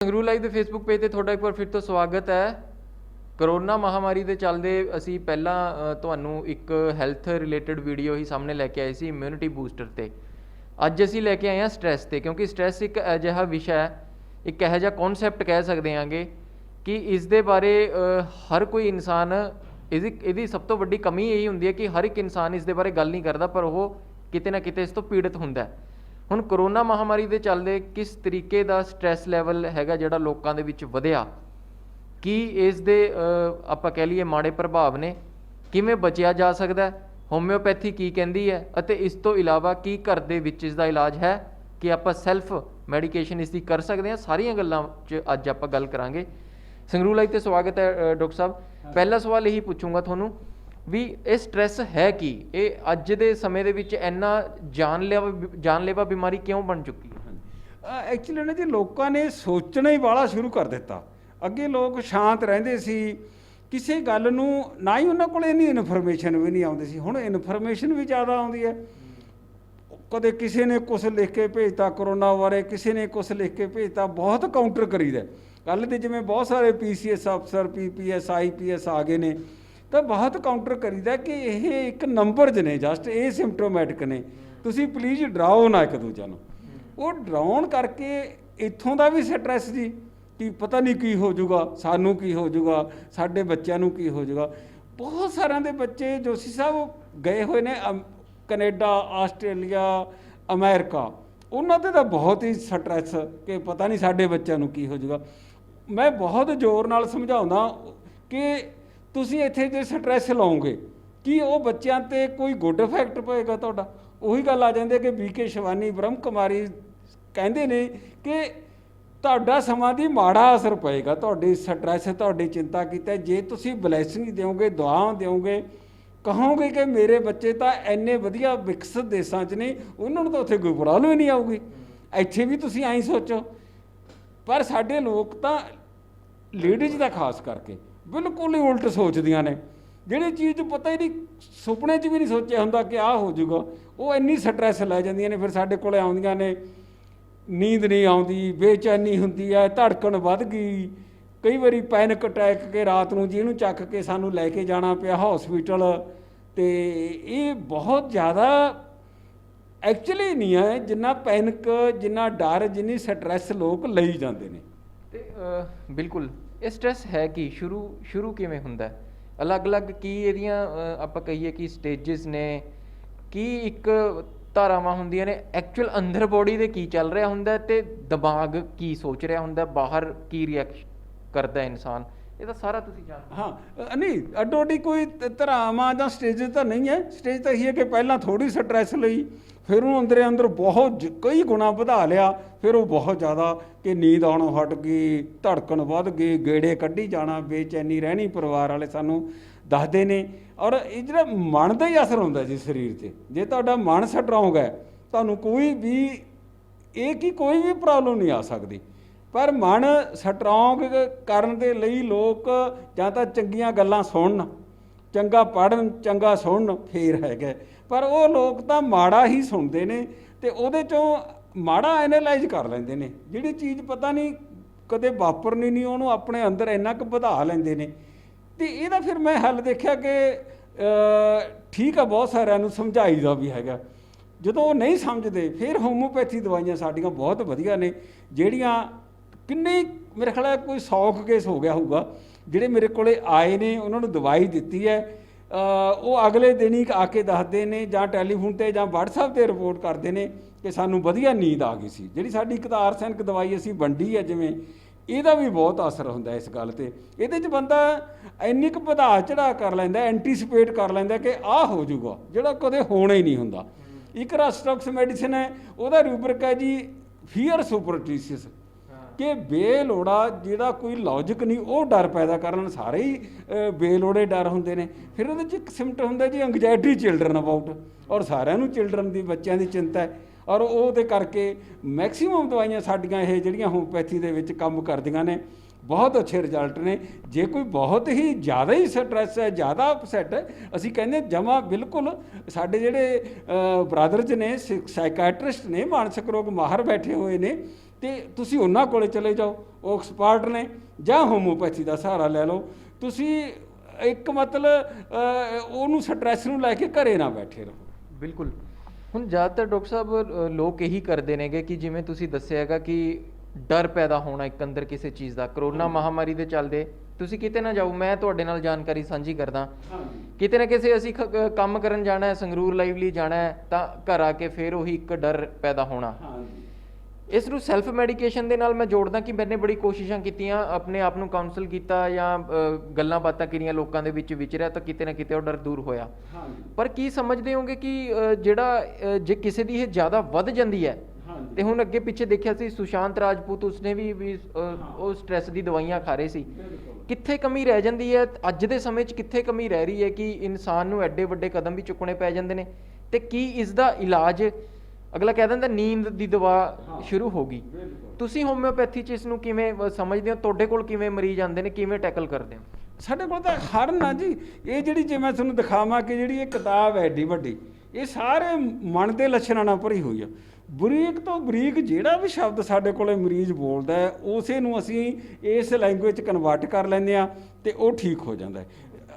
Sangrur live ਦੇ Facebook page ਤੇ ਤੁਹਾਡਾ ਇੱਕ ਵਾਰ ਫਿਰ ਤੋਂ ਸਵਾਗਤ ਹੈ। ਕਰੋਨਾ ਮਹਾਮਾਰੀ ਦੇ ਚੱਲਦੇ ਅਸੀਂ ਪਹਿਲਾਂ ਤੁਹਾਨੂੰ ਇੱਕ ਹੈਲਥ ਰਿਲੇਟਡ ਵੀਡੀਓ ਹੀ ਸਾਹਮਣੇ ਲੈ ਕੇ ਆਏ ਸੀ ਇਮਿਊਨਿਟੀ ਬੂਸਟਰ ਤੇ। ਅੱਜ ਅਸੀਂ ਲੈ ਕੇ ਆਏ ਹਾਂ ਸਟ੍ਰੈਸ ਤੇ, ਕਿਉਂਕਿ ਸਟ੍ਰੈਸ ਇੱਕ ਅਜਿਹਾ ਵਿਸ਼ਾ ਹੈ, ਇੱਕ ਇਹੋ ਜਿਹਾ ਕਨਸੈਪਟ ਕਹਿ ਸਕਦੇ ਹਾਂਗੇ ਕਿ ਇਸ ਦੇ ਬਾਰੇ ਹਰ ਕੋਈ ਇਨਸਾਨ ਇਹਦੀ ਸਭ ਤੋਂ ਵੱਡੀ ਕਮੀ ਇਹੀ ਹੁੰਦੀ ਹੈ ਕਿ ਹਰ ਇੱਕ ਇਨਸਾਨ ਇਸ ਦੇ ਬਾਰੇ ਗੱਲ ਨਹੀਂ ਕਰਦਾ, ਪਰ ਉਹ ਕਿਤੇ ਨਾ ਕਿਤੇ ਇਸ ਤੋਂ ਪੀੜਤ ਹੁੰਦਾ ਹੈ। ਹੁਣ ਕਰੋਨਾ ਮਹਾਮਾਰੀ ਦੇ ਚੱਲਦੇ ਕਿਸ ਤਰੀਕੇ ਦਾ ਸਟ੍ਰੈਸ ਲੈਵਲ ਹੈਗਾ ਜਿਹੜਾ ਲੋਕਾਂ ਦੇ ਵਿੱਚ ਵਧਿਆ, ਕੀ ਇਸ ਦੇ ਆਪਾਂ ਕਹਿ ਲਈਏ ਮਾੜੇ ਪ੍ਰਭਾਵ ਨੇ, ਕਿਵੇਂ ਬਚਿਆ ਜਾ ਸਕਦਾ, ਹੋਮਿਓਪੈਥੀ ਕੀ ਕਹਿੰਦੀ ਹੈ, ਅਤੇ ਇਸ ਤੋਂ ਇਲਾਵਾ ਕੀ ਘਰ ਦੇ ਵਿੱਚ ਇਸ ਦਾ ਇਲਾਜ ਹੈ ਕਿ ਆਪਾਂ ਸੈਲਫ ਮੈਡੀਕੇਸ਼ਨ ਇਸ ਦੀ ਕਰ ਸਕਦੇ ਹਾਂ। ਸਾਰੀਆਂ ਗੱਲਾਂ 'ਚ ਅੱਜ ਆਪਾਂ ਗੱਲ ਕਰਾਂਗੇ। ਸੰਗਰੂਰ ਲਾਈਵ 'ਤੇ ਸਵਾਗਤ ਹੈ ਡਾਕਟਰ ਸਾਹਿਬ। ਪਹਿਲਾ ਸਵਾਲ ਇਹੀ ਪੁੱਛੂੰਗਾ ਤੁਹਾਨੂੰ ਵੀ ਇਹ ਸਟ੍ਰੈਸ ਹੈ ਕੀ, ਇਹ ਅੱਜ ਦੇ ਸਮੇਂ ਦੇ ਵਿੱਚ ਇੰਨਾ ਜਾਨਲੇਵਾ ਬਿਮਾਰੀ ਕਿਉਂ ਬਣ ਚੁੱਕੀ ਹੈ? ਐਕਚੁਅਲੀ ਨਾ ਜੀ ਲੋਕਾਂ ਨੇ ਸੋਚਣਾ ਹੀ ਬਾਹਲਾ ਸ਼ੁਰੂ ਕਰ ਦਿੱਤਾ। ਅੱਗੇ ਲੋਕ ਸ਼ਾਂਤ ਰਹਿੰਦੇ ਸੀ, ਕਿਸੇ ਗੱਲ ਨੂੰ ਨਾ ਹੀ ਉਹਨਾਂ ਕੋਲ ਇੰਨੀ ਇਨਫੋਰਮੇਸ਼ਨ ਵੀ ਨਹੀਂ ਆਉਂਦੀ ਸੀ। ਹੁਣ ਇਨਫੋਰਮੇਸ਼ਨ ਵੀ ਜ਼ਿਆਦਾ ਆਉਂਦੀ ਹੈ। ਕਦੇ ਕਿਸੇ ਨੇ ਕੁਛ ਲਿਖ ਕੇ ਭੇਜਤਾ ਕਰੋਨਾ ਬਾਰੇ, ਕਿਸੇ ਨੇ ਕੁਛ ਲਿਖ ਕੇ ਭੇਜਤਾ, ਬਹੁਤ ਕਾਊਂਟਰ ਕਰੀਦਾ। ਕੱਲ੍ਹ ਦੇ ਜਿਵੇਂ ਬਹੁਤ ਸਾਰੇ PCS ਅਫਸਰ, PPS IPS ਆ ਗਏ ਨੇ, ਤਾਂ ਬਹੁਤ ਕਾਊਂਟਰ ਕਰੀਦਾ ਕਿ ਇਹ ਇੱਕ ਨੰਬਰਜ਼ ਨੇ, ਜਸਟ ਇਹ ਸਿੰਪਟੋਮੈਟਿਕ ਨੇ, ਤੁਸੀਂ ਪਲੀਜ਼ ਡਰਾਓ ਨਾ ਇੱਕ ਦੂਜੇ ਨੂੰ। ਉਹ ਡਰਾਉਣ ਕਰਕੇ ਇੱਥੋਂ ਦਾ ਵੀ ਸਟ੍ਰੈਸ ਜੀ ਕਿ ਪਤਾ ਨਹੀਂ ਕੀ ਹੋ ਜਾਊਗਾ, ਸਾਨੂੰ ਕੀ ਹੋ ਜਾਊਗਾ, ਸਾਡੇ ਬੱਚਿਆਂ ਨੂੰ ਕੀ ਹੋ ਜਾਊਗਾ। ਬਹੁਤ ਸਾਰਿਆਂ ਦੇ ਬੱਚੇ ਜੋਸ਼ੀ ਸਾਹਿਬ ਗਏ ਹੋਏ ਨੇ ਕੈਨੇਡਾ, ਆਸਟ੍ਰੇਲੀਆ, ਅਮਰੀਕਾ, ਉਹਨਾਂ 'ਤੇ ਤਾਂ ਬਹੁਤ ਹੀ ਸਟ੍ਰੈਸ ਕਿ ਪਤਾ ਨਹੀਂ ਸਾਡੇ ਬੱਚਿਆਂ ਨੂੰ ਕੀ ਹੋ ਜਾਊਗਾ। ਮੈਂ ਬਹੁਤ ਜ਼ੋਰ ਨਾਲ ਸਮਝਾਉਂਦਾ ਕਿ ਤੁਸੀਂ ਇੱਥੇ ਜੇ ਸਟ੍ਰੈਸ ਲਾਓਗੇ ਕਿ ਉਹ ਬੱਚਿਆਂ 'ਤੇ ਕੋਈ ਗੁੱਡ ਇਫੈਕਟ ਪਏਗਾ ਤੁਹਾਡਾ। ਉਹੀ ਗੱਲ ਆ ਜਾਂਦੀ ਹੈ ਕਿ BK ਸ਼ਿਵਾਨੀ ਬ੍ਰਹਮ ਕੁਮਾਰੀ ਕਹਿੰਦੇ ਨੇ ਕਿ ਤੁਹਾਡਾ ਸਮਾਂ ਦੀ ਮਾੜਾ ਅਸਰ ਪਏਗਾ ਤੁਹਾਡੀ ਸਟ੍ਰੈਸ, ਤੁਹਾਡੀ ਚਿੰਤਾ ਕੀਤਾ। ਜੇ ਤੁਸੀਂ ਬਲੈਸਿੰਗ ਦਿਓਗੇ, ਦੁਆਵਾਂ ਦਿਓਗੇ, ਕਹੋਗੇ ਕਿ ਮੇਰੇ ਬੱਚੇ ਤਾਂ ਇੰਨੇ ਵਧੀਆ ਵਿਕਸਿਤ ਦੇਸ਼ਾਂ 'ਚ ਨੇ, ਉਹਨਾਂ ਨੂੰ ਤਾਂ ਉੱਥੇ ਕੋਈ ਪ੍ਰੋਬਲਮ ਹੀ ਨਹੀਂ ਆਊਗੀ, ਇੱਥੇ ਵੀ ਤੁਸੀਂ ਐਂ ਸੋਚੋ। ਪਰ ਸਾਡੇ ਲੋਕ ਤਾਂ ਲੇਡੀਜ਼ ਦਾ ਖਾਸ ਕਰਕੇ ਬਿਲਕੁਲ ਹੀ ਉਲਟ ਸੋਚਦੀਆਂ ਨੇ। ਜਿਹੜੀ ਚੀਜ਼ ਪਤਾ ਹੀ ਨਹੀਂ, ਸੁਪਨੇ 'ਚ ਵੀ ਨਹੀਂ ਸੋਚਿਆ ਹੁੰਦਾ ਕਿ ਆਹ ਹੋ ਜਾਊਗਾ, ਉਹ ਇੰਨੀ ਸਟ੍ਰੈਸ ਲੈ ਜਾਂਦੀਆਂ ਨੇ। ਫਿਰ ਸਾਡੇ ਕੋਲ ਆਉਂਦੀਆਂ ਨੇ, ਨੀਂਦ ਨਹੀਂ ਆਉਂਦੀ, ਬੇਚੈਨੀ ਹੁੰਦੀ ਹੈ, ਧੜਕਣ ਵੱਧ ਗਈ, ਕਈ ਵਾਰੀ ਪੈਨਿਕ ਅਟੈਕ ਕੇ ਰਾਤ ਨੂੰ ਜਿਹਨੂੰ ਚੱਕ ਕੇ ਸਾਨੂੰ ਲੈ ਕੇ ਜਾਣਾ ਪਿਆ ਹੌਸਪੀਟਲ। ਅਤੇ ਇਹ ਬਹੁਤ ਜ਼ਿਆਦਾ ਐਕਚੁਅਲੀ ਨਹੀਂ ਹੈ ਜਿੰਨਾ ਪੈਨਿਕ, ਜਿੰਨਾ ਡਰ, ਜਿੰਨੀ ਸਟ੍ਰੈਸ ਲੋਕ ਲਈ ਜਾਂਦੇ ਨੇ। ਅਤੇ ਬਿਲਕੁਲ ਇਹ ਸਟ੍ਰੈਸ ਹੈ ਕੀ, ਸ਼ੁਰੂ ਕਿਵੇਂ ਹੁੰਦਾ, ਅਲੱਗ-ਅਲੱਗ ਕੀ ਇਹਦੀਆਂ ਆਪਾਂ ਕਹੀਏ ਕਿ ਸਟੇਜਿਸ ਨੇ, ਕੀ ਇੱਕ ਧਾਰਾਵਾਂ ਹੁੰਦੀਆਂ ਨੇ, ਐਕਚੁਅਲ ਅੰਦਰ ਬੋਡੀ ਦੇ ਕੀ ਚੱਲ ਰਿਹਾ ਹੁੰਦਾ ਅਤੇ ਦਿਮਾਗ ਕੀ ਸੋਚ ਰਿਹਾ ਹੁੰਦਾ, ਬਾਹਰ ਕੀ ਰਿਐਕਸ਼ਨ ਕਰਦਾ ਇਨਸਾਨ, ਇਹ ਤਾਂ ਸਾਰਾ ਤੁਸੀਂ ਜਾਣਦੇ। ਹਾਂ ਨਹੀਂ, ਅੱਡੋ ਅੱਡੀ ਕੋਈ ਧਾਰਾਵਾਂ ਜਾਂ ਸਟੇਜ ਤਾਂ ਨਹੀਂ ਹੈ। ਸਟੇਜ ਤਾਂ ਇਹੀ ਹੈ ਕਿ ਪਹਿਲਾਂ ਥੋੜ੍ਹੀ ਸਟ੍ਰੈਸ ਲਈ, ਫਿਰ ਉਹਨੂੰ ਅੰਦਰ ਬਹੁਤ ਕਈ ਗੁਣਾ ਵਧਾ ਲਿਆ, ਫਿਰ ਉਹ ਬਹੁਤ ਜ਼ਿਆਦਾ ਕਿ ਨੀਂਦ ਆਉਣੋਂ ਹਟ ਗਈ, ਧੜਕਣ ਵੱਧ ਗਈ, ਗੇੜੇ ਕੱਢੀ ਜਾਣਾ, ਬੇਚੈਨੀ ਰਹਿਣੀ, ਪਰਿਵਾਰ ਵਾਲੇ ਸਾਨੂੰ ਦੱਸਦੇ ਨੇ। ਔਰ ਇਹ ਜਿਹੜਾ ਮਨ ਦਾ ਹੀ ਅਸਰ ਹੁੰਦਾ ਜੀ ਸਰੀਰ 'ਤੇ। ਜੇ ਤੁਹਾਡਾ ਮਨ ਸਟਰੋਂਗ ਹੈ, ਤੁਹਾਨੂੰ ਕੋਈ ਵੀ ਕੋਈ ਵੀ ਪ੍ਰੋਬਲਮ ਨਹੀਂ ਆ ਸਕਦੀ। ਪਰ ਮਨ ਸਟਰੋਂਗ ਕਰਨ ਦੇ ਲਈ ਲੋਕ ਜਾਂ ਤਾਂ ਚੰਗੀਆਂ ਗੱਲਾਂ ਸੁਣਨ, ਚੰਗਾ ਪੜ੍ਹਨ, ਚੰਗਾ ਸੁਣਨ, ਫੇਰ ਹੈਗਾ। ਪਰ ਉਹ ਲੋਕ ਤਾਂ ਮਾੜਾ ਹੀ ਸੁਣਦੇ ਨੇ ਅਤੇ ਉਹਦੇ 'ਚੋਂ ਮਾੜਾ ਐਨਾਲਾਈਜ਼ ਕਰ ਲੈਂਦੇ ਨੇ। ਜਿਹੜੀ ਚੀਜ਼ ਪਤਾ ਨਹੀਂ ਕਦੇ ਵਾਪਰਨੀ ਨਹੀਂ, ਉਹਨੂੰ ਆਪਣੇ ਅੰਦਰ ਇੰਨਾ ਕੁ ਵਧਾ ਲੈਂਦੇ ਨੇ। ਅਤੇ ਇਹਦਾ ਫਿਰ ਮੈਂ ਹੱਲ ਦੇਖਿਆ ਕਿ ਠੀਕ ਆ, ਬਹੁਤ ਸਾਰਿਆਂ ਨੂੰ ਸਮਝਾਈਦਾ ਵੀ ਹੈਗਾ। ਜਦੋਂ ਉਹ ਨਹੀਂ ਸਮਝਦੇ, ਫਿਰ ਹੋਮੋਪੈਥੀ ਦਵਾਈਆਂ ਸਾਡੀਆਂ ਬਹੁਤ ਵਧੀਆ ਨੇ, ਜਿਹੜੀਆਂ ਕਿੰਨੇ ਮੇਰੇ ਖਿਆਲ ਕੋਈ 100 ਕੇਸ ਹੋ ਗਿਆ ਹੋਊਗਾ ਜਿਹੜੇ ਮੇਰੇ ਕੋਲ ਆਏ ਨੇ, ਉਹਨਾਂ ਨੂੰ ਦਵਾਈ ਦਿੱਤੀ ਹੈ, ਉਹ ਅਗਲੇ ਦਿਨ ਹੀ ਆ ਕੇ ਦੱਸਦੇ ਨੇ, ਜਾਂ ਟੈਲੀਫੋਨ 'ਤੇ ਜਾਂ WhatsApp 'ਤੇ ਰਿਪੋਰਟ ਕਰਦੇ ਨੇ ਕਿ ਸਾਨੂੰ ਵਧੀਆ ਨੀਂਦ ਆ ਗਈ ਸੀ। ਜਿਹੜੀ ਸਾਡੀ ਇੱਕ ਤਾਂ ਆਰਸੈਨਿਕ ਦਵਾਈ ਅਸੀਂ ਵੰਡੀ ਹੈ, ਜਿਵੇਂ ਇਹਦਾ ਵੀ ਬਹੁਤ ਅਸਰ ਹੁੰਦਾ ਇਸ ਗੱਲ 'ਤੇ। ਇਹਦੇ 'ਚ ਬੰਦਾ ਇੰਨੀ ਕੁ ਵਧਾ ਚੜ੍ਹਾ ਕਰ ਲੈਂਦਾ, ਐਂਟੀਸਪੇਟ ਕਰ ਲੈਂਦਾ ਕਿ ਆਹ ਹੋ ਜਾਊਗਾ ਜਿਹੜਾ ਕਦੇ ਹੋਣਾ ਹੀ ਨਹੀਂ ਹੁੰਦਾ। ਇੱਕ ਰਸਟੌਕਸ ਮੈਡੀਸਨ ਹੈ, ਉਹਦਾ ਰੂਬਰਿਕ ਹੈ ਜੀ ਫੀਅਰ ਸੁਪਰਸਟੀਸ਼ੀਅਸ, ਕਿ ਬੇਲੋੜਾ ਜਿਹੜਾ ਕੋਈ ਲੌਜਿਕ ਨਹੀਂ, ਉਹ ਡਰ ਪੈਦਾ ਕਰਨ। ਸਾਰੇ ਹੀ ਬੇਲੋੜੇ ਡਰ ਹੁੰਦੇ ਨੇ। ਫਿਰ ਉਹਦੇ 'ਚ ਇੱਕ ਸਿਮਟਮ ਹੁੰਦਾ ਜੀ ਐਂਗਜ਼ਾਇਟੀ ਚਿਲਡਰਨ ਅਬਾਊਟ, ਔਰ ਸਾਰਿਆਂ ਨੂੰ ਚਿਲਡਰਨ ਦੀ, ਬੱਚਿਆਂ ਦੀ ਚਿੰਤਾ ਹੈ। ਔਰ ਉਹਦੇ ਕਰਕੇ ਮੈਕਸੀਮਮ ਦਵਾਈਆਂ ਸਾਡੀਆਂ ਇਹ ਜਿਹੜੀਆਂ ਹੋਮੋਪੈਥੀ ਦੇ ਵਿੱਚ ਕੰਮ ਕਰਦੀਆਂ ਨੇ, ਬਹੁਤ ਅੱਛੇ ਰਿਜ਼ਲਟ ਨੇ। ਜੇ ਕੋਈ ਬਹੁਤ ਹੀ ਜ਼ਿਆਦਾ ਹੀ ਸਟ੍ਰੈਸ ਹੈ, ਜ਼ਿਆਦਾ ਅਪਸੈਟ ਹੈ, ਅਸੀਂ ਕਹਿੰਦੇ ਜਮਾਂ ਬਿਲਕੁਲ ਸਾਡੇ ਜਿਹੜੇ ਬ੍ਰਦਰਜ਼ ਨੇ, ਸਾਈਕੈਟਰਿਸਟ ਨੇ, ਮਾਨਸਿਕ ਰੋਗ ਮਾਹਰ ਬੈਠੇ ਹੋਏ ਨੇ, ਤੇ ਤੁਸੀਂ ਉਹਨਾਂ ਕੋਲੇ ਚਲੇ ਜਾਓ, ਉਹ ਐਕਸਪਰਟ ਨੇ, ਜਾਂ ਹੋਮੋਪੈਥੀ ਦਾ ਸਹਾਰਾ ਲੈ ਲਓ। ਤੁਸੀਂ ਇੱਕ ਮਤਲਬ ਉਹਨੂੰ ਸਟ੍ਰੈਸ ਨੂੰ ਲੈ ਕੇ ਘਰੇ ਨਾ ਬੈਠੇ ਰਹੋ। ਬਿਲਕੁਲ। ਹੁਣ ਜ਼ਿਆਦਾਤਰ ਡਾਕਟਰ ਸਾਹਿਬ ਲੋਕ ਇਹੀ ਕਰਦੇ ਨੇਗੇ ਕਿ ਜਿਵੇਂ ਤੁਸੀਂ ਦੱਸਿਆ ਹੈਗਾ ਕਿ ਡਰ ਪੈਦਾ ਹੋਣਾ ਇੱਕ ਅੰਦਰ ਕਿਸੇ ਚੀਜ਼ ਦਾ, ਕਰੋਨਾ ਮਹਾਮਾਰੀ ਦੇ ਚੱਲਦੇ ਤੁਸੀਂ ਕਿਤੇ ਨਾ ਜਾਓ, ਮੈਂ ਤੁਹਾਡੇ ਨਾਲ ਜਾਣਕਾਰੀ ਸਾਂਝੀ ਕਰਦਾ, ਕਿਤੇ ਨਾ ਕਿਸੇ ਅਸੀਂ ਕੰਮ ਕਰਨ ਜਾਣਾ ਹੈ, ਸੰਗਰੂਰ ਲਾਈਵ ਲਈ ਜਾਣਾ ਹੈ, ਤਾਂ ਘਰ ਆ ਕੇ ਫਿਰ ਉਹੀ ਇੱਕ ਡਰ ਪੈਦਾ ਹੋਣਾ। ਇਸ ਨੂੰ ਸੈਲਫ ਮੈਡੀਕੇਸ਼ਨ ਦੇ ਨਾਲ ਮੈਂ ਜੋੜਦਾ ਕਿ ਮੈਨੇ ਬੜੀ ਕੋਸ਼ਿਸ਼ਾਂ ਕੀਤੀਆਂ, ਆਪਣੇ ਆਪ ਨੂੰ ਕਾਉਂਸਲ ਕੀਤਾ ਜਾਂ ਗੱਲਾਂ ਬਾਤਾਂ ਕਰੀਆਂ, ਲੋਕਾਂ ਦੇ ਵਿੱਚ ਵਿਚਰਿਆ, ਤਾਂ ਕਿਤੇ ਨਾ ਕਿਤੇ ਉਹ ਡਰ ਦੂਰ ਹੋਇਆ। ਪਰ ਕੀ ਸਮਝਦੇ ਹੋਗੇ ਕਿ ਜਿਹੜਾ ਜੇ ਕਿਸੇ ਦੀ ਇਹ ਜ਼ਿਆਦਾ ਵੱਧ ਜਾਂਦੀ ਹੈ, ਤੇ ਹੁਣ ਅੱਗੇ ਪਿੱਛੇ ਦੇਖਿਆ ਸੀ ਸੁਸ਼ਾਂਤ ਰਾਜਪੂਤ, ਉਸਨੇ ਵੀ ਉਹ ਸਟ੍ਰੈਸ ਦੀ ਦਵਾਈਆਂ ਖਾ ਰਹੇ ਸੀ, ਕਿੱਥੇ ਕਮੀ ਰਹਿ ਜਾਂਦੀ ਹੈ ਅੱਜ ਦੇ ਸਮੇਂ 'ਚ, ਕਿੱਥੇ ਕਮੀ ਰਹਿ ਰਹੀ ਹੈ ਕਿ ਇਨਸਾਨ ਨੂੰ ਐਡੇ ਵੱਡੇ ਕਦਮ ਵੀ ਚੁੱਕਣੇ ਪੈ ਜਾਂਦੇ ਨੇ, ਤੇ ਕੀ ਇਸ ਦਾ ਇਲਾਜ ਅਗਲਾ ਕਹਿ ਦਿੰਦਾ ਨੀਂਦ ਦੀ ਦਵਾ ਸ਼ੁਰੂ ਹੋ ਗਈ। ਤੁਸੀਂ ਹੋਮਿਓਪੈਥੀ 'ਚ ਇਸ ਨੂੰ ਕਿਵੇਂ ਸਮਝਦੇ ਹੋ? ਤੁਹਾਡੇ ਕੋਲ ਕਿਵੇਂ ਮਰੀਜ਼ ਆਉਂਦੇ ਨੇ, ਕਿਵੇਂ ਟੈਕਲ ਕਰਦੇ ਹੋ? ਸਾਡੇ ਕੋਲ ਤਾਂ ਹਰ ਨਾ ਜੀ, ਇਹ ਜਿਹੜੀ ਜੇ ਮੈਂ ਤੁਹਾਨੂੰ ਦਿਖਾਵਾਂ ਕਿ ਜਿਹੜੀ ਇਹ ਕਿਤਾਬ ਹੈ ਏਡੀ ਵੱਡੀ, ਇਹ ਸਾਰੇ ਮਨ ਦੇ ਲੱਛਣਾਂ ਨਾਲ ਭਰੀ ਹੋਈ ਆ। ਬਰੀਕ ਤੋਂ ਬਰੀਕ ਜਿਹੜਾ ਵੀ ਸ਼ਬਦ ਸਾਡੇ ਕੋਲੇ ਮਰੀਜ਼ ਬੋਲਦਾ ਹੈ, ਉਸੇ ਨੂੰ ਅਸੀਂ ਇਸ ਲੈਂਗੁਏਜ 'ਚ ਕਨਵਰਟ ਕਰ ਲੈਂਦੇ ਹਾਂ ਤੇ ਉਹ ਠੀਕ ਹੋ ਜਾਂਦਾ ਹੈ।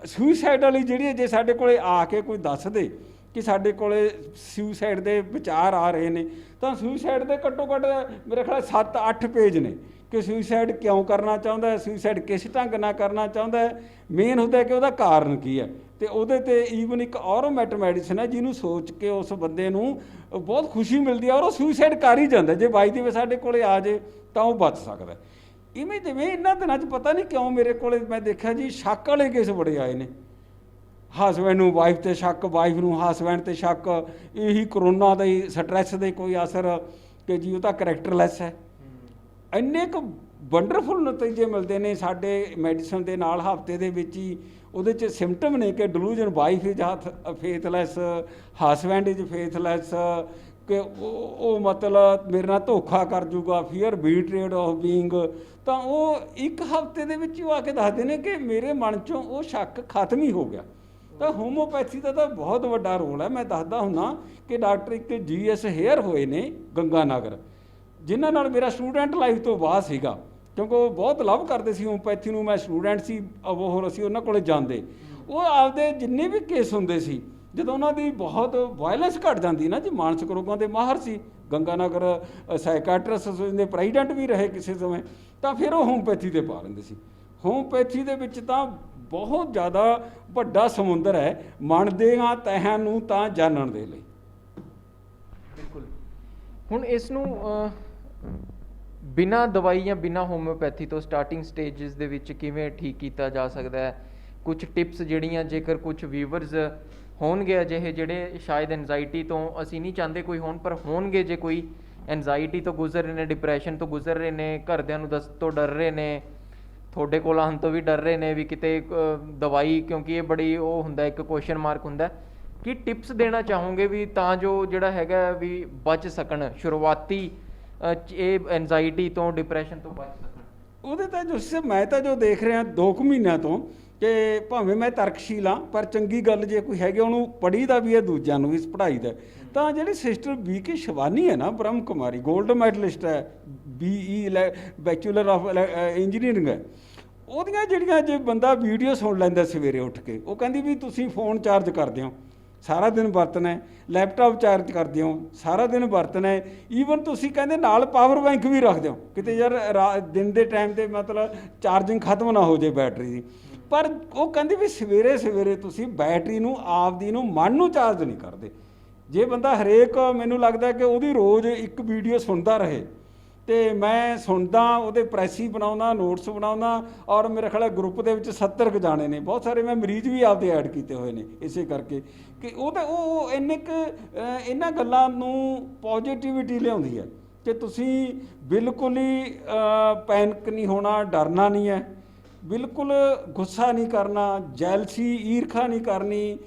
ਸੁਸਾਈਡ ਵਾਲੀ ਜਿਹੜੀ ਜੇ ਸਾਡੇ ਕੋਲੇ ਆ ਕੇ ਕੋਈ ਦੱਸ ਦੇ ਕਿ ਸਾਡੇ ਕੋਲੇ ਸੁਸਾਈਡ ਦੇ ਵਿਚਾਰ ਆ ਰਹੇ ਨੇ, ਤਾਂ ਸੁਸਾਈਡ ਦੇ ਘੱਟੋ ਘੱਟ ਮੇਰੇ ਖਿਆਲ 7-8 ਪੇਜ ਨੇ ਕਿ ਸੁਸਾਈਡ ਕਿਉਂ ਕਰਨਾ ਚਾਹੁੰਦਾ ਹੈ, ਸੁਸਾਈਡ ਕਿਸ ਢੰਗ ਨਾਲ ਕਰਨਾ ਚਾਹੁੰਦਾ ਹੈ, ਮੇਨ ਹੁੰਦਾ ਕਿ ਉਹਦਾ ਕਾਰਨ ਕੀ ਹੈ। ਤੇ ਉਹਦੇ ਤੇ ਈਵਨ ਇੱਕ ਔਰੋਮੈਟ ਮੈਡੀਸਨ ਹੈ ਜਿਹਨੂੰ ਸੋਚ ਕੇ ਉਸ ਬੰਦੇ ਨੂੰ ਬਹੁਤ ਖੁਸ਼ੀ ਮਿਲਦੀ ਹੈ ਔਰ ਉਹ ਸੁਸਾਈਡ ਕਰ ਹੀ ਜਾਂਦਾ। ਜੇ ਬਾਈ ਦੀ ਵੇ ਸਾਡੇ ਕੋਲੇ ਆ ਜੇ ਤਾਂ ਉਹ ਬਚ ਸਕਦਾ। ਇਵੇਂ ਜਿਵੇਂ ਇਹਨਾਂ ਦਿਨਾਂ 'ਚ ਪਤਾ ਨਹੀਂ ਕਿਉਂ ਮੇਰੇ ਕੋਲੇ ਮੈਂ ਦੇਖਿਆ ਜੀ ਸ਼ੱਕ ਵਾਲੇ ਕੇਸ ਬੜੇ ਆਏ ਨੇ, ਹਸਬੈਂਡ ਨੂੰ ਵਾਈਫ 'ਤੇ ਸ਼ੱਕ, ਵਾਈਫ ਨੂੰ ਹਸਬੈਂਡ 'ਤੇ ਸ਼ੱਕ, ਇਹੀ ਕਰੋਨਾ ਦਾ ਹੀ ਸਟਰੈਸ ਦੇ ਕੋਈ ਅਸਰ ਕਿ ਜੀ ਉਹ ਤਾਂ ਕਰੈਕਟਰਲੈਸ ਹੈ। ਇੰਨੇ ਕੁ ਵੰਡਰਫੁਲ ਨਤੀਜੇ ਮਿਲਦੇ ਨੇ ਸਾਡੇ ਮੈਡੀਸਨ ਦੇ ਨਾਲ ਹਫ਼ਤੇ ਦੇ ਵਿੱਚ ਹੀ। ਉਹਦੇ 'ਚ ਸਿੰਪਟਮ ਨੇ ਕਿ delusion, wife is ਫੇਥਲੈਸ, husband is ਫੇਥਲੈਸ, ਕਿ ਉਹ ਮਤਲਬ ਮੇਰੇ ਨਾਲ ਧੋਖਾ ਕਰ ਜੂਗਾ, ਫੀਅਰ ਬੀਟਰੇਡ ਆਫ ਬੀਇੰਗ। ਤਾਂ ਉਹ ਇੱਕ ਹਫ਼ਤੇ ਦੇ ਵਿੱਚ ਹੀ ਆ ਕੇ ਦੱਸਦੇ ਨੇ ਕਿ ਮੇਰੇ ਮਨ 'ਚੋਂ ਉਹ ਸ਼ੱਕ ਖਤਮ ਹੀ ਹੋ ਗਿਆ। ਤਾਂ ਹੋਮੋਪੈਥੀ ਦਾ ਤਾਂ ਬਹੁਤ ਵੱਡਾ ਰੋਲ ਹੈ। ਮੈਂ ਦੱਸਦਾ ਹੁੰਦਾ ਕਿ ਡਾਕਟਰ ਇੱਕ GS ਹੇਅਰ ਹੋਏ ਨੇ ਗੰਗਾ ਨਗਰ, ਜਿਨ੍ਹਾਂ ਨਾਲ ਮੇਰਾ ਸਟੂਡੈਂਟ ਲਾਈਫ ਤੋਂ ਬਾਅਦ ਸੀਗਾ, ਕਿਉਂਕਿ ਉਹ ਬਹੁਤ ਲਵ ਕਰਦੇ ਸੀ ਹੋਮੋਪੈਥੀ ਨੂੰ। ਮੈਂ ਸਟੂਡੈਂਟ ਸੀ, ਉਹ ਅਸੀਂ ਉਹਨਾਂ ਕੋਲ ਜਾਂਦੇ, ਉਹ ਆਪਦੇ ਜਿੰਨੇ ਵੀ ਕੇਸ ਹੁੰਦੇ ਸੀ, ਜਦੋਂ ਉਹਨਾਂ ਦੀ ਬਹੁਤ ਵਾਇਲੈਂਸ ਘਟ ਜਾਂਦੀ ਨਾ ਜੀ, ਮਾਨਸਿਕ ਰੋਗਾਂ ਦੇ ਮਾਹਰ ਸੀ, ਗੰਗਾ ਨਗਰ ਸਾਈਕਾਟਰਿਸਟ ਦੇ ਪ੍ਰੈਜ਼ੀਡੈਂਟ ਵੀ ਰਹੇ ਕਿਸੇ ਸਮੇਂ, ਤਾਂ ਫਿਰ ਉਹ ਹੋਮੋਪੈਥੀ 'ਤੇ ਪਾ ਲੈਂਦੇ ਸੀ। ਹੋਮੋਪੈਥੀ ਦੇ ਵਿੱਚ ਤਾਂ ਬਹੁਤ ਜ਼ਿਆਦਾ ਵੱਡਾ ਸਮੁੰਦਰ ਹੈ ਮਨ ਦੀਆਂ ਤਹਿਆਂ ਨੂੰ ਤਾਂ ਜਾਣਨ ਦੇ ਲਈ। ਬਿਲਕੁਲ। ਹੁਣ ਇਸ ਨੂੰ ਬਿਨਾਂ ਦਵਾਈ ਜਾਂ ਬਿਨਾਂ ਹੋਮਿਓਪੈਥੀ ਤੋਂ ਸਟਾਰਟਿੰਗ ਸਟੇਜਸ ਦੇ ਵਿੱਚ ਕਿਵੇਂ ਠੀਕ ਕੀਤਾ ਜਾ ਸਕਦਾ ਹੈ? ਕੁਝ ਟਿਪਸ ਜਿਹੜੀਆਂ, ਜੇਕਰ ਕੁਝ ਵੀਵਰਸ ਹੋਣਗੇ ਅਜਿਹੇ ਜਿਹੜੇ ਸ਼ਾਇਦ ਐਨਜ਼ਾਈਟੀ ਤੋਂ, ਅਸੀਂ ਨਹੀਂ ਚਾਹੁੰਦੇ ਕੋਈ ਹੋਣ, ਪਰ ਹੋਣਗੇ ਜੇ ਕੋਈ ਐਨਜ਼ਾਈਟੀ ਤੋਂ ਗੁਜ਼ਰ ਰਹੇ ਨੇ, ਡਿਪਰੈਸ਼ਨ ਤੋਂ ਗੁਜ਼ਰ ਰਹੇ ਨੇ, ਘਰਦਿਆਂ ਨੂੰ ਦੱਸਣ ਤੋਂ ਡਰ ਰਹੇ ਨੇ, ਤੁਹਾਡੇ ਕੋਲ ਆਉਣ ਤੋਂ ਵੀ ਡਰ ਰਹੇ ਨੇ ਵੀ ਕਿਤੇ ਦਵਾਈ, ਕਿਉਂਕਿ ਇਹ ਬੜੀ ਉਹ ਹੁੰਦਾ, ਇੱਕ ਕੁਐਸਚਨ ਮਾਰਕ ਹੁੰਦਾ, ਕੀ ਟਿਪਸ ਦੇਣਾ ਚਾਹੋਗੇ ਵੀ ਤਾਂ ਜੋ ਜਿਹੜਾ ਹੈਗਾ ਵੀ ਬਚ ਸਕਣ, ਸ਼ੁਰੂਆਤੀ ਇਹ ਐਨਜ਼ਾਈਟੀ ਤੋਂ, ਡਿਪਰੈਸ਼ਨ ਤੋਂ ਬਚ ਸਕਣ? ਉਹਦੇ ਤਾਂ ਜੋ ਮੈਂ ਤਾਂ ਜੋ ਦੇਖ ਰਿਹਾ 2 ਮਹੀਨਿਆਂ ਤੋਂ ਕਿ ਭਾਵੇਂ ਮੈਂ ਤਰਕਸ਼ੀਲ ਹਾਂ, ਪਰ ਚੰਗੀ ਗੱਲ ਜੇ ਕੋਈ ਹੈਗੀ ਉਹਨੂੰ ਪੜ੍ਹੀ ਦਾ ਵੀ ਹੈ, ਦੂਜਿਆਂ ਨੂੰ ਵੀ ਪੜ੍ਹਾਈ ਦਾ। ਤਾਂ ਜਿਹੜੀ ਸਿਸਟਰ BK ਸ਼ਿਵਾਨੀ ਹੈ ਨਾ, ਬ੍ਰਹਮ ਕੁਮਾਰੀ, ਗੋਲਡ ਮੈਡਲਿਸਟ ਹੈ, BE ਬੈਚਲਰ ਆਫ ਇੰਜੀਨੀਅਰਿੰਗ ਹੈ, ਉਹਦੀਆਂ ਜਿਹੜੀਆਂ ਜੇ ਬੰਦਾ ਵੀਡੀਓ ਸੁਣ ਲੈਂਦਾ ਸਵੇਰੇ ਉੱਠ ਕੇ, ਉਹ ਕਹਿੰਦੀ ਵੀ ਤੁਸੀਂ ਫੋਨ ਚਾਰਜ ਕਰਦੇ ਹੋ, ਸਾਰਾ ਦਿਨ ਵਰਤਣਾ, ਲੈਪਟਾਪ ਚਾਰਜ ਕਰਦੇ ਹੋ, ਸਾਰਾ ਦਿਨ ਵਰਤਣਾ, ਈਵਨ ਤੁਸੀਂ ਕਹਿੰਦੇ ਨਾਲ ਪਾਵਰ ਬੈਂਕ ਵੀ ਰੱਖਦੇ ਹੋ, ਕਿਤੇ ਯਾਰ ਦਿਨ ਦੇ ਟਾਈਮ 'ਤੇ ਮਤਲਬ ਚਾਰਜਿੰਗ ਖਤਮ ਨਾ ਹੋ ਜਾਏ ਬੈਟਰੀ ਦੀ। ਪਰ ਉਹ ਕਹਿੰਦੀ ਵੀ ਸਵੇਰੇ ਸਵੇਰੇ ਤੁਸੀਂ ਬੈਟਰੀ ਨੂੰ, ਆਪਦੀ ਨੂੰ, ਮਨ ਨੂੰ ਚਾਰਜ ਨਹੀਂ ਕਰਦੇ। ਜੇ ਬੰਦਾ ਹਰੇਕ, ਮੈਨੂੰ ਲੱਗਦਾ ਕਿ ਉਹਦੀ ਰੋਜ਼ ਇੱਕ ਵੀਡੀਓ ਸੁਣਦਾ ਰਹੇ, ਤੇ ਮੈਂ ਸੁਣਦਾ, ਉਹਦੇ ਪ੍ਰੈਸ ਬਣਾਉਂਦਾ, ਨੋਟਸ ਬਣਾਉਂਦਾ, ਔਰ ਮੇਰੇ ਖਿਆਲ ਗਰੁੱਪ ਦੇ ਵਿੱਚ 70 ਕੁ ਜਾਣੇ ਨੇ, ਬਹੁਤ ਸਾਰੇ ਮੈਂ ਮਰੀਜ਼ ਵੀ ਆਪਦੇ ਐਡ ਕੀਤੇ ਹੋਏ ਨੇ, ਇਸੇ ਕਰਕੇ ਕਿ ਉਹ ਤਾਂ ਉਹ ਇੰਨੇ ਕੁ ਇਹਨਾਂ ਗੱਲਾਂ ਨੂੰ ਪੋਜ਼ੀਟਿਵਿਟੀ ਲਿਆਉਂਦੀ ਹੈ ਕਿ ਤੁਸੀਂ ਬਿਲਕੁਲ ਹੀ ਪੈਨਿਕ ਨਹੀਂ ਹੋਣਾ, ਡਰਨਾ ਨਹੀਂ ਹੈ, ਬਿਲਕੁਲ ਗੁੱਸਾ ਨਹੀਂ ਕਰਨਾ, ਜੈਲਸੀ, ਈਰਖਾ ਨਹੀਂ ਕਰਨੀ,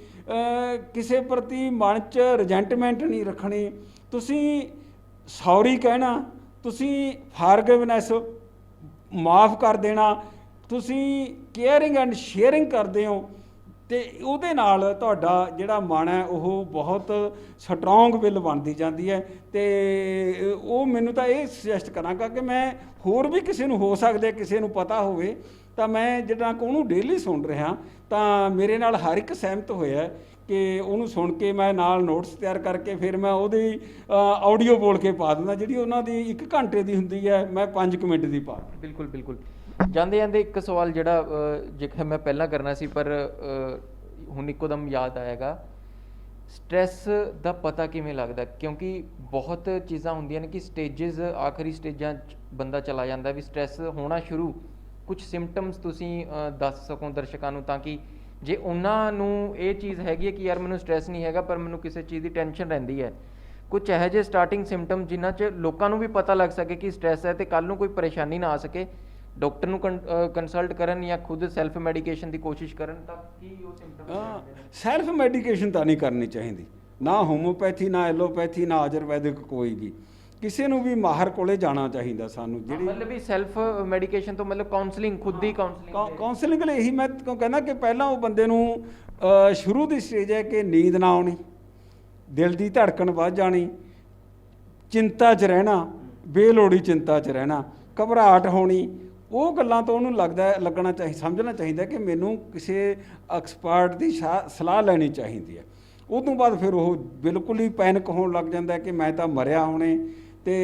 ਕਿਸੇ ਪ੍ਰਤੀ ਮਨ 'ਚ ਰਿਜੈਂਟਮੈਂਟ ਨਹੀਂ ਰੱਖਣੀ, ਤੁਸੀਂ ਸੌਰੀ ਕਹਿਣਾ, ਤੁਸੀਂ ਫਾਰਗਿਵਨੈਸ, ਮਾਫ ਕਰ ਦੇਣਾ, ਤੁਸੀਂ ਕੇਅਰਿੰਗ ਐਂਡ ਸ਼ੇਅਰਿੰਗ ਕਰਦੇ ਹੋ, ਤੇ ਉਹਦੇ ਨਾਲ ਤੁਹਾਡਾ ਜਿਹੜਾ ਮਨ ਹੈ ਉਹ ਬਹੁਤ ਸਟਰੋਂਗ ਵਿਲ ਬਣਦੀ ਜਾਂਦੀ ਹੈ। ਤੇ ਉਹ ਮੈਨੂੰ ਤਾਂ ਇਹ ਸੁਜੈਸਟ ਕਰਾਂਗਾ ਕਿ ਮੈਂ ਹੋਰ ਵੀ ਕਿਸੇ ਨੂੰ ਹੋ ਸਕਦਾ ਕਿਸੇ ਨੂੰ ਪਤਾ ਹੋਵੇ ਤਾਂ ਮੈਂ ਜਿਹੜਾ ਕਿ ਉਹਨੂੰ ਡੇਲੀ ਸੁਣ ਰਿਹਾ ਤਾਂ ਮੇਰੇ ਨਾਲ ਹਰ ਇੱਕ ਸਹਿਮਤ ਹੋਇਆ ਕਿ ਉਹਨੂੰ ਸੁਣ ਕੇ ਮੈਂ ਨਾਲ ਨੋਟਸ ਤਿਆਰ ਕਰਕੇ ਫਿਰ ਮੈਂ ਉਹਦੀ ਆਡੀਓ ਬੋਲ ਕੇ ਪਾ ਦਿੰਦਾ, ਜਿਹੜੀ ਉਹਨਾਂ ਦੀ 1 ਘੰਟੇ ਦੀ ਹੁੰਦੀ ਹੈ ਮੈਂ 5 ਮਿੰਟ ਦੀ ਪਾ ਦਿੰਦਾ। ਬਿਲਕੁਲ ਬਿਲਕੁਲ। ਜਾਂਦੇ ਜਾਂਦੇ ਇੱਕ ਸਵਾਲ ਜਿਹੜਾ ਜਿਹੜਾ ਮੈਂ ਪਹਿਲਾਂ ਕਰਨਾ ਸੀ ਪਰ ਹੁਣ ਇੱਕੋਦਮ ਯਾਦ ਆਏਗਾ, ਸਟ੍ਰੈਸ ਦਾ ਪਤਾ ਕਿਵੇਂ ਲੱਗਦਾ? ਕਿਉਂਕਿ ਬਹੁਤ ਚੀਜ਼ਾਂ ਹੁੰਦੀਆਂ ਨੇ ਕਿ ਸਟੇਜਸ, ਆਖਰੀ ਸਟੇਜਾਂ 'ਚ ਬੰਦਾ ਚਲਾ ਜਾਂਦਾ ਵੀ ਸਟ੍ਰੈਸ ਹੋਣਾ ਸ਼ੁਰੂ। ਕੁਝ ਸਿੰਪਟਮਸ ਤੁਸੀਂ ਦੱਸ ਸਕੋ ਦਰਸ਼ਕਾਂ ਨੂੰ, ਤਾਂ ਕਿ ਜੇ ਉਹਨਾਂ ਨੂੰ ਇਹ ਚੀਜ਼ ਹੈਗੀ ਹੈ ਕਿ ਯਾਰ ਮੈਨੂੰ ਸਟ੍ਰੈਸ ਨਹੀਂ ਹੈਗਾ ਪਰ ਮੈਨੂੰ ਕਿਸੇ ਚੀਜ਼ ਦੀ ਟੈਨਸ਼ਨ ਰਹਿੰਦੀ ਹੈ, ਕੁਝ ਇਹੋ ਜਿਹੇ ਸਟਾਰਟਿੰਗ ਸਿੰਪਟਮ ਜਿਨ੍ਹਾਂ 'ਚ ਲੋਕਾਂ ਨੂੰ ਵੀ ਪਤਾ ਲੱਗ ਸਕੇ ਕਿ ਸਟ੍ਰੈਸ ਹੈ ਤੇ ਕੱਲ੍ਹ ਨੂੰ ਕੋਈ ਪਰੇਸ਼ਾਨੀ ਨਾ ਆ ਸਕੇ, ਡਾਕਟਰ ਨੂੰ ਕੰਸਲਟ ਕਰਨ ਜਾਂ ਖੁਦ ਸੈਲਫ ਮੈਡੀਕੇਸ਼ਨ ਦੀ ਕੋਸ਼ਿਸ਼ ਕਰਨ, ਤਾਂ ਕੀ ਉਹ ਸਿੰਪਟਮ? ਸੈਲਫ ਮੈਡੀਕੇਸ਼ਨ ਤਾਂ ਨਹੀਂ ਕਰਨੀ ਚਾਹੀਦੀ, ਨਾ ਹੋਮੋਪੈਥੀ, ਨਾ ਐਲੋਪੈਥੀ, ਨਾ ਆਯੁਰਵੈਦਿਕ, ਕੋਈ ਵੀ। ਕਿਸੇ ਨੂੰ ਵੀ ਮਾਹਰ ਕੋਲੇ ਜਾਣਾ ਚਾਹੀਦਾ ਸਾਨੂੰ। ਜਿਹੜੀ ਮਤਲਬ ਵੀ ਸੈਲਫ ਮੈਡੀਕੇਸ਼ਨ ਤੋਂ ਮਤਲਬ ਕਾਉਂਸਲਿੰਗ, ਖੁਦ ਦੀ ਕਾਉਂਸਲਿੰਗ ਲਈ ਇਹੀ ਮੈਂ ਕਹਿੰਦਾ ਕਿ ਪਹਿਲਾਂ ਉਹ ਬੰਦੇ ਨੂੰ ਸ਼ੁਰੂ ਦੀ ਸਟੇਜ ਹੈ ਕਿ ਨੀਂਦ ਨਾ ਆਉਣੀ, ਦਿਲ ਦੀ ਧੜਕਣ ਵੱਧ ਜਾਣੀ, ਚਿੰਤਾ 'ਚ ਰਹਿਣਾ, ਬੇਲੋੜੀ ਚਿੰਤਾ 'ਚ ਰਹਿਣਾ, ਘਬਰਾਹਟ ਹੋਣੀ, ਉਹ ਗੱਲਾਂ ਤੋਂ ਉਹਨੂੰ ਲੱਗਣਾ ਚਾਹੀਦਾ, ਸਮਝਣਾ ਚਾਹੀਦਾ ਕਿ ਮੈਨੂੰ ਕਿਸੇ ਐਕਸਪਰਟ ਦੀ ਸਲਾਹ ਲੈਣੀ ਚਾਹੀਦੀ ਹੈ। ਉਹ ਤੋਂ ਬਾਅਦ ਫਿਰ ਉਹ ਬਿਲਕੁਲ ਹੀ ਪੈਨਿਕ ਹੋਣ ਲੱਗ ਜਾਂਦਾ ਕਿ ਮੈਂ ਤਾਂ ਮਰਿਆ ਹੁਣੇ ਤੇ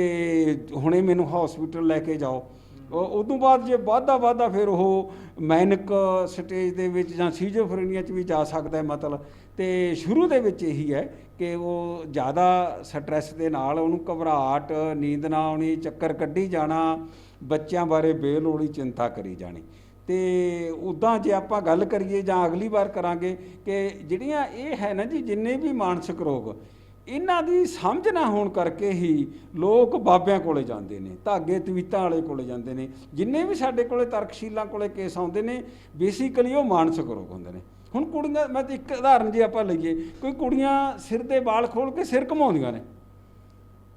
ਹੁਣੇ ਮੈਨੂੰ ਹਸਪੀਟਲ ਲੈ ਕੇ ਜਾਓ। ਉਹ ਤੋਂ ਬਾਅਦ ਜੇ ਵੱਧਦਾ ਫਿਰ ਉਹ ਮੈਨਿਕ ਸਟੇਜ ਦੇ ਵਿੱਚ ਜਾਂ ਸੀਜ਼ੋਫਰੇਨੀਆ 'ਚ ਵੀ ਜਾ ਸਕਦਾ ਹੈ ਮਤਲਬ। ਤੇ ਸ਼ੁਰੂ ਦੇ ਵਿੱਚ ਇਹੀ ਹੈ ਕਿ ਉਹ ਜ਼ਿਆਦਾ ਸਟਰੈਸ ਦੇ ਨਾਲ ਉਹਨੂੰ ਘਬਰਾਹਟ, ਨੀਂਦ ਨਾ ਆਉਣੀ, ਚੱਕਰ ਕੱਢੀ ਜਾਣਾ, ਬੱਚਿਆਂ ਬਾਰੇ ਬੇਲੋੜੀ ਚਿੰਤਾ ਕਰੀ ਜਾਣੀ। ਤੇ ਉੱਦਾਂ ਜੇ ਆਪਾਂ ਗੱਲ ਕਰੀਏ ਜਾਂ ਅਗਲੀ ਵਾਰ ਕਰਾਂਗੇ ਕਿ ਜਿਹੜੀਆਂ ਇਹ ਹੈ ਨਾ ਜੀ ਜਿੰਨੇ ਵੀ ਮਾਨਸਿਕ ਰੋਗ, ਇਹਨਾਂ ਦੀ ਸਮਝ ਨਾ ਹੋਣ ਕਰਕੇ ਹੀ ਲੋਕ ਬਾਬਿਆਂ ਕੋਲੇ ਜਾਂਦੇ ਨੇ, ਧਾਗੇ ਤਵੀਤਾਂ ਵਾਲੇ ਕੋਲੇ ਜਾਂਦੇ ਨੇ। ਜਿੰਨੇ ਵੀ ਸਾਡੇ ਕੋਲੇ ਤਰਕਸ਼ੀਲਾਂ ਕੋਲੇ ਕੇਸ ਆਉਂਦੇ ਨੇ ਬੇਸਿਕਲੀ ਉਹ ਮਾਨਸਿਕ ਰੋਗ ਹੁੰਦੇ ਨੇ। ਹੁਣ ਕੁੜੀਆਂ, ਮੈਂ ਤਾਂ ਇੱਕ ਉਦਾਹਰਨ ਜੇ ਆਪਾਂ ਲਈਏ, ਕੋਈ ਕੁੜੀਆਂ ਸਿਰ ਦੇ ਵਾਲ ਖੋਲ ਕੇ ਸਿਰ ਘੁਮਾਉਂਦੀਆਂ ਨੇ,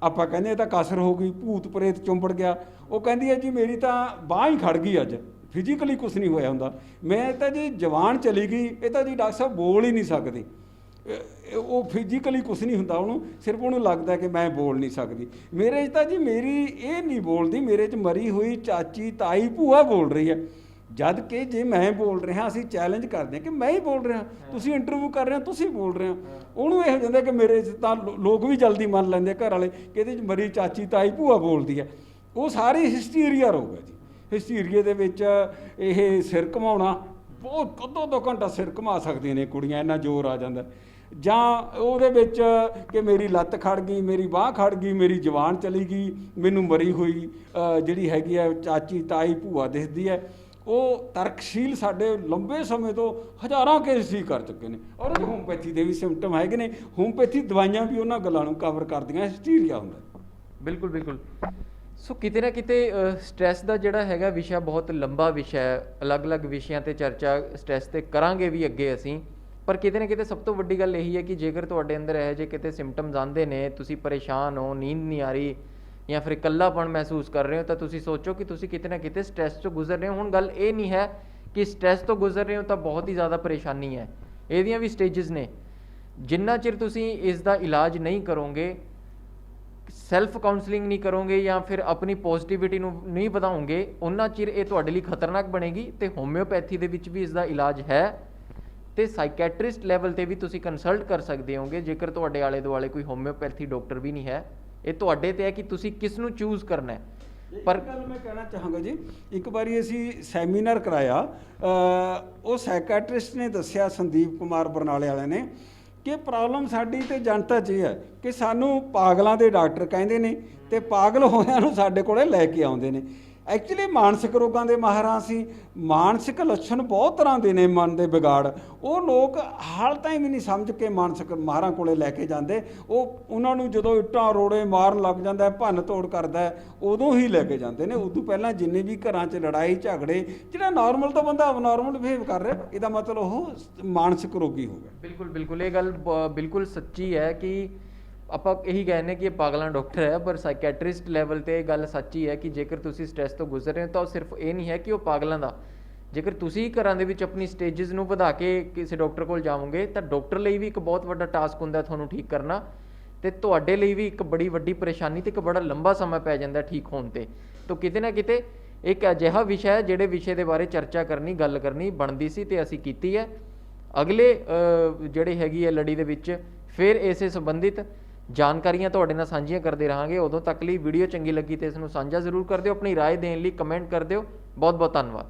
ਆਪਾਂ ਕਹਿੰਦੇ ਇਹ ਤਾਂ ਕਸਰ ਹੋ ਗਈ, ਭੂਤ ਪ੍ਰੇਤ ਚੁੰਬੜ ਗਿਆ। ਉਹ ਕਹਿੰਦੀ ਹੈ ਜੀ ਮੇਰੀ ਤਾਂ ਬਾਂਹ ਹੀ ਖੜ ਗਈ, ਅੱਜ ਫਿਜ਼ੀਕਲੀ ਕੁਛ ਨਹੀਂ ਹੋਇਆ ਹੁੰਦਾ, ਮੈਂ ਤਾਂ ਜੀ ਜਵਾਨ ਚਲੀ ਗਈ, ਇਹ ਤਾਂ ਜੀ ਡਾਕਟਰ ਸਾਹਿਬ ਬੋਲ ਹੀ ਨਹੀਂ ਸਕਦੀ। ਉਹ ਫਿਜ਼ੀਕਲੀ ਕੁਛ ਨਹੀਂ ਹੁੰਦਾ, ਉਹਨੂੰ ਸਿਰਫ ਉਹਨੂੰ ਲੱਗਦਾ ਕਿ ਮੈਂ ਬੋਲ ਨਹੀਂ ਸਕਦੀ। ਮੇਰੇ 'ਚ ਤਾਂ ਜੀ ਮੇਰੀ ਇਹ ਨਹੀਂ ਬੋਲਦੀ, ਮੇਰੇ 'ਚ ਮਰੀ ਹੋਈ ਚਾਚੀ, ਤਾਈ, ਭੂਆ ਬੋਲ ਰਹੀ ਹੈ। ਜਦ ਕਿ ਜੇ ਮੈਂ ਬੋਲ ਰਿਹਾ, ਅਸੀਂ ਚੈਲੰਜ ਕਰਦੇ ਹਾਂ ਕਿ ਮੈਂ ਹੀ ਬੋਲ ਰਿਹਾ, ਤੁਸੀਂ ਇੰਟਰਵਿਊ ਕਰ ਰਹੇ ਹੋ, ਤੁਸੀਂ ਬੋਲ ਰਹੇ ਹੋ। ਉਹਨੂੰ ਇਹ ਹੋ ਜਾਂਦਾ ਕਿ ਮੇਰੇ 'ਚ ਤਾਂ ਲੋਕ ਵੀ ਜਲਦੀ ਮੰਨ ਲੈਂਦੇ ਘਰ ਵਾਲੇ ਕਿ ਇਹਦੇ 'ਚ ਮਰੀ ਚਾਚੀ, ਤਾਈ, ਭੂਆ ਬੋਲਦੀ ਹੈ। ਉਹ ਸਾਰੀ ਹਿਸਟੀਰੀਆ ਰੋਗ ਹੈ ਜੀ। ਹਿਸਟੀਰੀਏ ਦੇ ਵਿੱਚ ਇਹ ਸਿਰ ਘੁਮਾਉਣਾ, ਬਹੁਤ ਅੱਧੋ ਘੰਟਾ ਸਿਰ ਘੁਮਾ ਸਕਦੀਆਂ ਨੇ ਕੁੜੀਆਂ, ਇੰਨਾ ਜ਼ੋਰ ਆ ਜਾਂਦਾ। ਜਾਂ ਉਹਦੇ ਵਿੱਚ ਕਿ ਮੇਰੀ ਲੱਤ ਖੜ ਗਈ, ਮੇਰੀ ਬਾਂਹ ਖੜ ਗਈ, ਮੇਰੀ ਜਵਾਨ ਚਲੀ ਗਈ, ਮੈਨੂੰ ਮਰੀ ਹੋਈ ਜਿਹੜੀ ਹੈਗੀ ਹੈ ਚਾਚੀ, ਤਾਈ, ਭੂਆ ਦਿਖਦੀ ਹੈ। ਉਹ ਤਰਕਸ਼ੀਲ ਸਾਡੇ ਲੰਬੇ ਸਮੇਂ ਤੋਂ ਹਜ਼ਾਰਾਂ ਕੇਸ ਹੀ ਕਰ ਚੁੱਕੇ ਨੇ। ਔਰ ਹੋਮਪੈਥੀ ਦੇ ਵੀ ਸਿੰਪਟਮ ਹੈਗੇ ਨੇ, ਹੋਮਪੈਥੀ ਦਵਾਈਆਂ ਵੀ ਉਹਨਾਂ ਗੱਲਾਂ ਨੂੰ ਕਵਰ ਕਰਦੀਆਂ। ਹਿਸਟੀਰੀਆ ਹੁੰਦਾ। ਬਿਲਕੁਲ ਬਿਲਕੁਲ। ਸੋ ਕਿਤੇ ਨਾ ਕਿਤੇ ਸਟ੍ਰੈਸ ਦਾ ਜਿਹੜਾ ਹੈਗਾ ਵਿਸ਼ਾ ਬਹੁਤ ਲੰਬਾ ਵਿਸ਼ਾ ਹੈ, ਅਲੱਗ-ਅਲੱਗ ਵਿਸ਼ਿਆਂ 'ਤੇ ਚਰਚਾ ਸਟ੍ਰੈਸ 'ਤੇ ਕਰਾਂਗੇ ਵੀ ਅੱਗੇ ਅਸੀਂ। ਪਰ ਕਿਤੇ ਨਾ ਕਿਤੇ ਸਭ ਤੋਂ ਵੱਡੀ ਗੱਲ ਇਹੀ ਹੈ ਕਿ ਜੇਕਰ ਤੁਹਾਡੇ ਅੰਦਰ ਇਹੋ ਜਿਹੇ ਕਿਤੇ ਸਿੰਪਟਮਸ ਆਉਂਦੇ ਨੇ, ਤੁਸੀਂ ਪਰੇਸ਼ਾਨ ਹੋ, ਨੀਂਦ ਨਹੀਂ ਆ ਰਹੀ ਜਾਂ ਫਿਰ ਇਕੱਲਾਪਣ ਮਹਿਸੂਸ ਕਰ ਰਹੇ ਹੋ, ਤਾਂ ਤੁਸੀਂ ਸੋਚੋ ਕਿ ਤੁਸੀਂ ਕਿਤੇ ਨਾ ਕਿਤੇ ਸਟ੍ਰੈਸ 'ਚੋਂ ਗੁਜ਼ਰ ਰਹੇ ਹੋ। ਹੁਣ ਗੱਲ ਇਹ ਨਹੀਂ ਹੈ ਕਿ ਸਟ੍ਰੈਸ ਤੋਂ ਗੁਜ਼ਰ ਰਹੇ ਹੋ ਤਾਂ ਬਹੁਤ ਹੀ ਜ਼ਿਆਦਾ ਪਰੇਸ਼ਾਨੀ ਹੈ, ਇਹਦੀਆਂ ਵੀ ਸਟੇਜਸ ਨੇ। ਜਿੰਨਾ ਚਿਰ ਤੁਸੀਂ ਇਸ ਦਾ ਇਲਾਜ ਨਹੀਂ ਕਰੋਗੇ, ਸੈਲਫ ਕਾਉਂਸਲਿੰਗ ਨਹੀਂ ਕਰੋਗੇ ਜਾਂ ਫਿਰ ਆਪਣੀ ਪੋਜ਼ਿਟਿਵਿਟੀ ਨੂੰ ਨਹੀਂ ਵਧਾਓਗੇ, ਉਹਨਾਂ ਚਿਰ ਇਹ ਤੁਹਾਡੇ ਲਈ ਖਤਰਨਾਕ ਬਣੇਗੀ। ਤੇ ਹੋਮਿਓਪੈਥੀ ਦੇ ਵਿੱਚ ਵੀ ਇਸ ਦਾ ਇਲਾਜ ਹੈ ਤੇ ਸਾਈਕੈਟ੍ਰਿਸਟ ਲੈਵਲ ਤੇ ਵੀ ਤੁਸੀਂ ਕੰਸਲਟ ਕਰ ਸਕਦੇ ਹੋਗੇ ਜੇਕਰ ਤੁਹਾਡੇ ਆਲੇ ਦੁਆਲੇ ਕੋਈ ਹੋਮਿਓਪੈਥੀ ਡਾਕਟਰ ਵੀ ਨਹੀਂ ਹੈ। ਇਹ ਤੁਹਾਡੇ ਤੇ ਹੈ ਕਿ ਤੁਸੀਂ ਕਿਸ ਨੂੰ ਚੂਜ਼ ਕਰਨਾ ਹੈ। ਪਰ ਗੱਲ ਮੈਂ ਕਹਿਣਾ ਚਾਹਾਂਗਾ ਜੀ, ਇੱਕ ਵਾਰੀ ਅਸੀਂ ਸੈਮੀਨਾਰ ਕਰਾਇਆ, ਉਹ ਸਾਈਕੈਟ੍ਰਿਸਟ ਨੇ ਦੱਸਿਆ, ਸੰਦੀਪ ਕੁਮਾਰ ਬਰਨਾਲੇ ਵਾਲੇ ਨੇ, ਕਿ ਪ੍ਰੋਬਲਮ ਸਾਡੀ ਤੇ ਜਨਤਾ 'ਚ ਇਹ ਹੈ ਕਿ ਸਾਨੂੰ ਪਾਗਲਾਂ ਦੇ ਡਾਕਟਰ ਕਹਿੰਦੇ ਨੇ ਤੇ ਪਾਗਲ ਹੋਇਆਂ ਨੂੰ ਸਾਡੇ ਕੋਲੇ ਲੈ ਕੇ ਆਉਂਦੇ ਨੇ। ਐਕਚੁਅਲੀ ਮਾਨਸਿਕ ਰੋਗਾਂ ਦੇ ਮਾਹਰਾਂ ਅਸੀਂ, ਮਾਨਸਿਕ ਲੱਛਣ ਬਹੁਤ ਤਰ੍ਹਾਂ ਦੇ ਨੇ ਮਨ ਦੇ ਵਿਗਾੜ, ਉਹ ਲੋਕ ਹਾਲ ਤਾਈਂ ਵੀ ਨਹੀਂ ਸਮਝ ਕੇ ਮਾਨਸਿਕ ਮਾਹਰਾਂ ਕੋਲੇ ਲੈ ਕੇ ਜਾਂਦੇ। ਉਹਨਾਂ ਨੂੰ ਜਦੋਂ ਇੱਟਾਂ ਰੋੜੇ ਮਾਰਨ ਲੱਗ ਜਾਂਦਾ, ਭੰਨ ਤੋੜ ਕਰਦਾ, ਉਦੋਂ ਹੀ ਲੈ ਕੇ ਜਾਂਦੇ ਨੇ। ਉਦੋਂ ਪਹਿਲਾਂ ਜਿੰਨੇ ਵੀ ਘਰਾਂ 'ਚ ਲੜਾਈ ਝਗੜੇ, ਜਿਹੜਾ ਨਾਰਮਲ ਤਾਂ ਬੰਦਾ ਅਬਨੋਰਮਲ ਬਿਹੇਵ ਕਰ ਰਿਹਾ, ਇਹਦਾ ਮਤਲਬ ਉਹ ਮਾਨਸਿਕ ਰੋਗੀ ਹੋ ਗਿਆ। ਬਿਲਕੁਲ ਬਿਲਕੁਲ, ਇਹ ਗੱਲ ਬਿਲਕੁਲ ਸੱਚੀ ਹੈ ਕਿ ਆਪਾਂ ਇਹੀ ਕਹਿੰਦੇ ਕਿ ਇਹ ਪਾਗਲਾਂ ਡਾਕਟਰ ਹੈ, ਪਰ ਸਾਈਕੈਟ੍ਰਿਸਟ ਲੈਵਲ 'ਤੇ ਇਹ ਗੱਲ ਸੱਚੀ ਹੈ ਕਿ ਜੇਕਰ ਤੁਸੀਂ ਸਟ੍ਰੈਸ ਤੋਂ ਗੁਜ਼ਰ ਰਹੇ ਹੋ ਤਾਂ ਉਹ ਸਿਰਫ ਇਹ ਨਹੀਂ ਹੈ ਕਿ ਉਹ ਪਾਗਲਾਂ ਦਾ, ਜੇਕਰ ਤੁਸੀਂ ਘਰਾਂ ਦੇ ਵਿੱਚ ਆਪਣੀ ਸਟੇजेस ਨੂੰ ਵਧਾ ਕੇ ਕਿਸੇ ਡਾਕਟਰ ਕੋਲ ਜਾਵੋਗੇ ਤਾਂ ਡਾਕਟਰ ਲਈ ਵੀ ਇੱਕ ਬਹੁਤ ਵੱਡਾ ਟਾਸਕ ਹੁੰਦਾ ਤੁਹਾਨੂੰ ਠੀਕ ਕਰਨਾ, ਤੇ ਤੁਹਾਡੇ ਲਈ ਵੀ ਇੱਕ ਬੜੀ ਵੱਡੀ ਪਰੇਸ਼ਾਨੀ ਤੇ ਇੱਕ ਬੜਾ ਲੰਬਾ ਸਮਾਂ ਪੈ ਜਾਂਦਾ ਠੀਕ ਹੋਣ ਤੇ। ਤਾਂ ਕਿਤੇ ਨਾ ਕਿਤੇ ਇੱਕ ਅਜਿਹਾ ਵਿਸ਼ਾ ਹੈ ਜਿਹੜੇ ਵਿਸ਼ੇ ਦੇ ਬਾਰੇ ਚਰਚਾ ਕਰਨੀ, ਗੱਲ ਕਰਨੀ ਬਣਦੀ ਸੀ ਤੇ ਅਸੀਂ ਕੀਤੀ ਹੈ। ਅਗਲੇ ਜਿਹੜੇ ਹੈਗੀ ਹੈ ਲੜੀ ਦੇ ਵਿੱਚ ਫਿਰ ਇਸੇ ਸੰਬੰਧਿਤ ਜਾਣਕਾਰੀਆਂ ਤੁਹਾਡੇ ਨਾਲ ਸਾਂਝੀਆਂ ਕਰਦੇ ਰਹਾਂਗੇ। ਉਦੋਂ ਤੱਕ ਲਈ ਵੀਡੀਓ ਚੰਗੀ ਲੱਗੀ ਤੇ ਇਸ ਨੂੰ ਸਾਂਝਾ ਜ਼ਰੂਰ ਕਰ ਦਿਓ, ਆਪਣੀ ਰਾਏ ਦੇਣ ਲਈ ਕਮੈਂਟ ਕਰ ਦਿਓ। ਬਹੁਤ ਬਹੁਤ ਧੰਨਵਾਦ।